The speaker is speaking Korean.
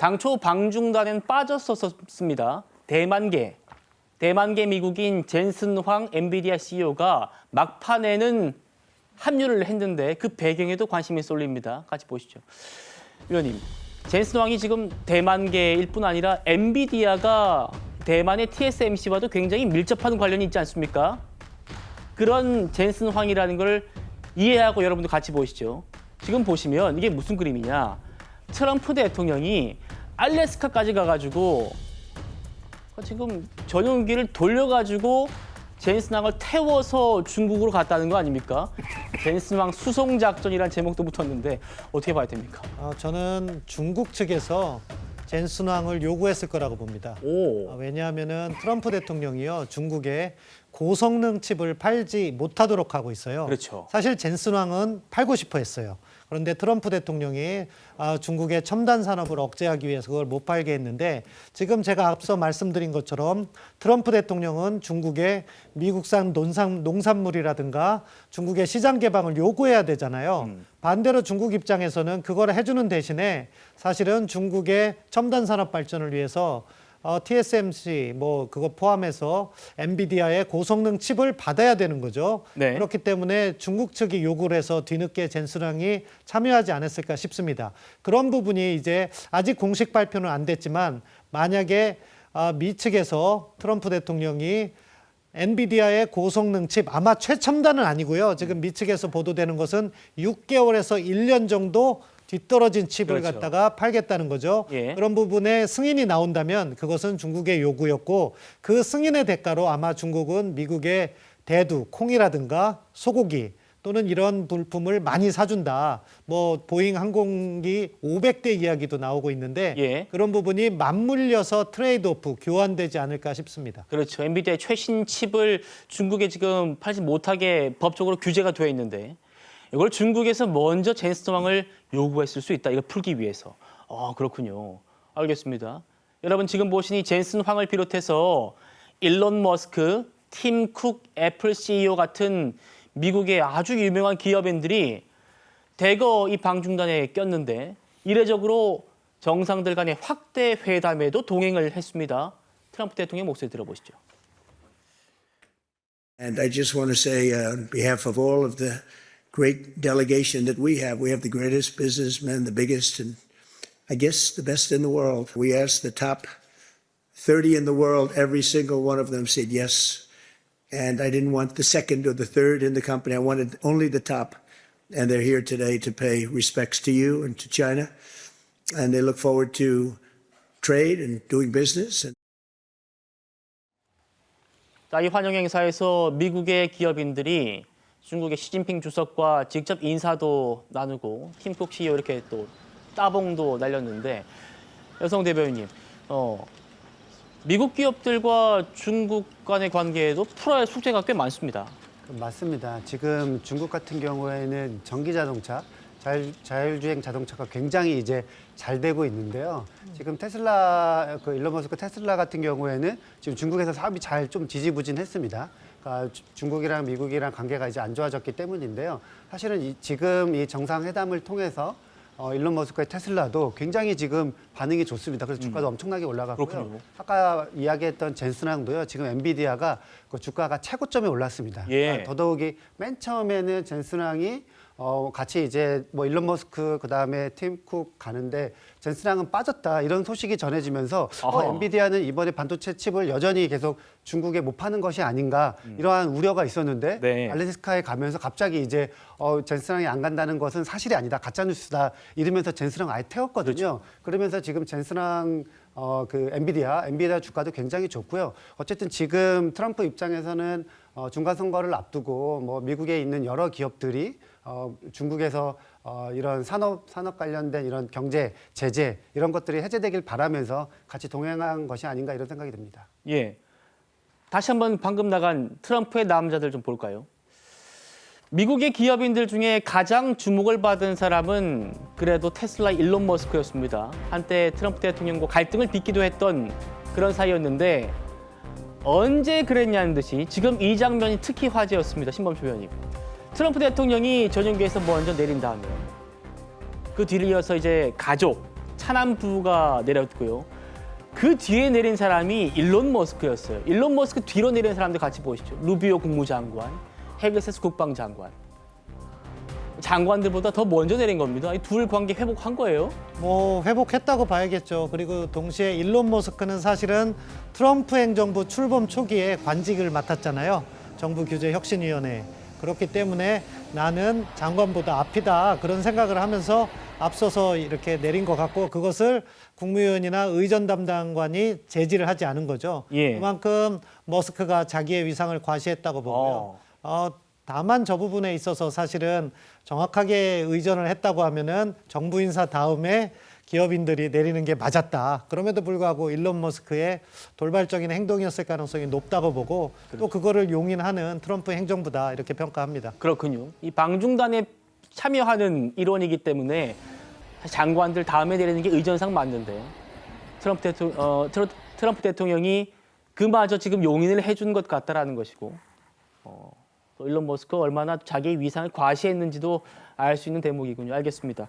당초 방중단엔 빠졌었습니다. 대만계 미국인 젠슨 황 엔비디아 CEO가 막판에는 합류를 했는데 그 배경에도 관심이 쏠립니다. 같이 보시죠. 위원님, 젠슨 황이 지금 대만계일 뿐 아니라 엔비디아가 대만의 TSMC와도 굉장히 밀접한 관련이 있지 않습니까? 그런 젠슨 황이라는 걸 이해하고 여러분도 같이 보시죠. 지금 보시면 이게 무슨 그림이냐. 트럼프 대통령이 알래스카까지 가가지고 지금 전용기를 돌려가지고 젠슨 황을 태워서 중국으로 갔다는 거 아닙니까? 젠슨 황 수송작전이라는 제목도 붙었는데 어떻게 봐야 됩니까? 저는 중국 측에서 젠슨 황을 요구했을 거라고 봅니다. 왜냐하면은 트럼프 대통령이요 중국에 고성능 칩을 팔지 못하도록 하고 있어요. 그렇죠. 사실 젠슨 황은 팔고 싶어 했어요. 그런데 트럼프 대통령이 중국의 첨단 산업을 억제하기 위해서 그걸 못 팔게 했는데 지금 제가 앞서 말씀드린 것처럼 트럼프 대통령은 중국에 미국산 농산물이라든가 중국의 시장 개방을 요구해야 되잖아요. 반대로 중국 입장에서는 그걸 해주는 대신에 사실은 중국의 첨단 산업 발전을 위해서 TSMC 그거 포함해서 엔비디아의 고성능 칩을 받아야 되는 거죠. 네. 그렇기 때문에 중국 측이 요구를 해서 뒤늦게 젠슨 황이 참여하지 않았을까 싶습니다. 그런 부분이 이제 아직 공식 발표는 안 됐지만 만약에 미 측에서 트럼프 대통령이 엔비디아의 고성능 칩 아마 최첨단은 아니고요. 지금 미 측에서 보도되는 것은 6개월에서 1년 정도 뒤떨어진 칩을 그렇죠. 갖다가 팔겠다는 거죠. 예. 그런 부분에 승인이 나온다면 그것은 중국의 요구였고 그 승인의 대가로 아마 중국은 미국의 대두, 콩이라든가 소고기 또는 이런 물품을 많이 사준다. 보잉 항공기 500대 이야기도 나오고 있는데 예. 그런 부분이 맞물려서 트레이드오프, 교환되지 않을까 싶습니다. 그렇죠. 엔비디아의 최신 칩을 중국에 지금 팔지 못하게 법적으로 규제가 되어 있는데 이걸 중국에서 먼저 젠슨 황을 요구했을 수 있다. 이걸 풀기 위해서. 그렇군요. 알겠습니다. 여러분 지금 보신 이 젠슨 황을 비롯해서 일론 머스크, 팀 쿡 애플 CEO 같은 미국의 아주 유명한 기업인들이 대거 이 방중단에 꼈는데 이례적으로 정상들 간의 확대 회담에도 동행을 했습니다. 트럼프 대통령 목소리 들어보시죠. And I just want to say on behalf of all of the great delegation that we have the greatest businessmen, the biggest, and I guess the best in the world. We asked the top 30 in the world, every single one of them said yes. And I didn't want the second or the third in the company. I wanted only the top. And they're here today to pay respects to you and to China. And they look forward to trade and doing business. 이 환영 행사에서 미국의 기업인들이 중국의 시진핑 주석과 직접 인사도 나누고 팀쿡 CEO 이렇게 또 따봉도 날렸는데 여성 대변인님, 미국 기업들과 중국 간의 관계에도 풀어야 할 숙제가 꽤 많습니다. 맞습니다. 지금 중국 같은 경우에는 전기 자동차, 자율주행 자동차가 굉장히 이제 잘 되고 있는데요. 지금 테슬라, 일론 머스크 테슬라 같은 경우에는 지금 중국에서 사업이 잘 좀 지지부진했습니다. 그러니까 중국이랑 미국이랑 관계가 이제 안 좋아졌기 때문인데요. 사실은 지금 이 정상회담을 통해서 일론 머스크의 테슬라도 굉장히 지금 반응이 좋습니다. 그래서 주가도 엄청나게 올라갔고요. 그렇군요. 아까 이야기했던 젠슨 황도요. 지금 엔비디아가 그 주가가 최고점에 올랐습니다. 예. 그러니까 더더욱이 맨 처음에는 젠슨 황이 같이 이제 일론 머스크 그다음에 팀 쿡 가는데 젠슨 황은 빠졌다 이런 소식이 전해지면서 엔비디아는 이번에 반도체 칩을 여전히 계속 중국에 못 파는 것이 아닌가 이러한 우려가 있었는데 네. 알래스카에 가면서 갑자기 이제 젠슨 황이 안 간다는 것은 사실이 아니다 가짜 뉴스다 이러면서 젠슨 황 아예 태웠거든요. 그렇죠. 그러면서 지금 젠슨 황 엔비디아 주가도 굉장히 좋고요. 어쨌든 지금 트럼프 입장에서는 중간 선거를 앞두고 미국에 있는 여러 기업들이 중국에서 이런 산업 관련된 이런 경제 제재 이런 것들이 해제되길 바라면서 같이 동행한 것이 아닌가 이런 생각이 듭니다. 예. 다시 한번 방금 나간 트럼프의 남자들 좀 볼까요? 미국의 기업인들 중에 가장 주목을 받은 사람은 그래도 테슬라 일론 머스크였습니다. 한때 트럼프 대통령과 갈등을 빚기도 했던 그런 사이였는데 언제 그랬냐는 듯이 지금 이 장면이 특히 화제였습니다. 신범초 의원님. 트럼프 대통령이 전용기에서 먼저 내린 다음에 그 뒤를 이어서 이제 가족, 차남부가 내렸고요. 그 뒤에 내린 사람이 일론 머스크였어요. 일론 머스크 뒤로 내린 사람들 같이 보시죠. 루비오 국무장관, 헤그세스 국방장관. 장관들보다 더 먼저 내린 겁니다. 이 둘 관계 회복한 거예요. 뭐 회복했다고 봐야겠죠. 그리고 동시에 일론 머스크는 사실은 트럼프 행정부 출범 초기에 관직을 맡았잖아요. 정부 규제 혁신위원회. 그렇기 때문에 나는 장관보다 앞이다 그런 생각을 하면서 앞서서 이렇게 내린 것 같고 그것을 국무위원이나 의전 담당관이 제지를 하지 않은 거죠. 예. 그만큼 머스크가 자기의 위상을 과시했다고 보고요. 다만 저 부분에 있어서 사실은 정확하게 의전을 했다고 하면은 정부 인사 다음에 기업인들이 내리는 게 맞았다. 그럼에도 불구하고 일론 머스크의 돌발적인 행동이었을 가능성이 높다고 보고 또 그거를 용인하는 트럼프 행정부다 이렇게 평가합니다. 그렇군요. 이 방중단에 참여하는 일원이기 때문에 장관들 다음에 내리는 게 의전상 맞는데 트럼프 대통령이 그마저 지금 용인을 해준 것 같다라는 것이고 또 일론 머스크가 얼마나 자기의 위상을 과시했는지도 알 수 있는 대목이군요. 알겠습니다.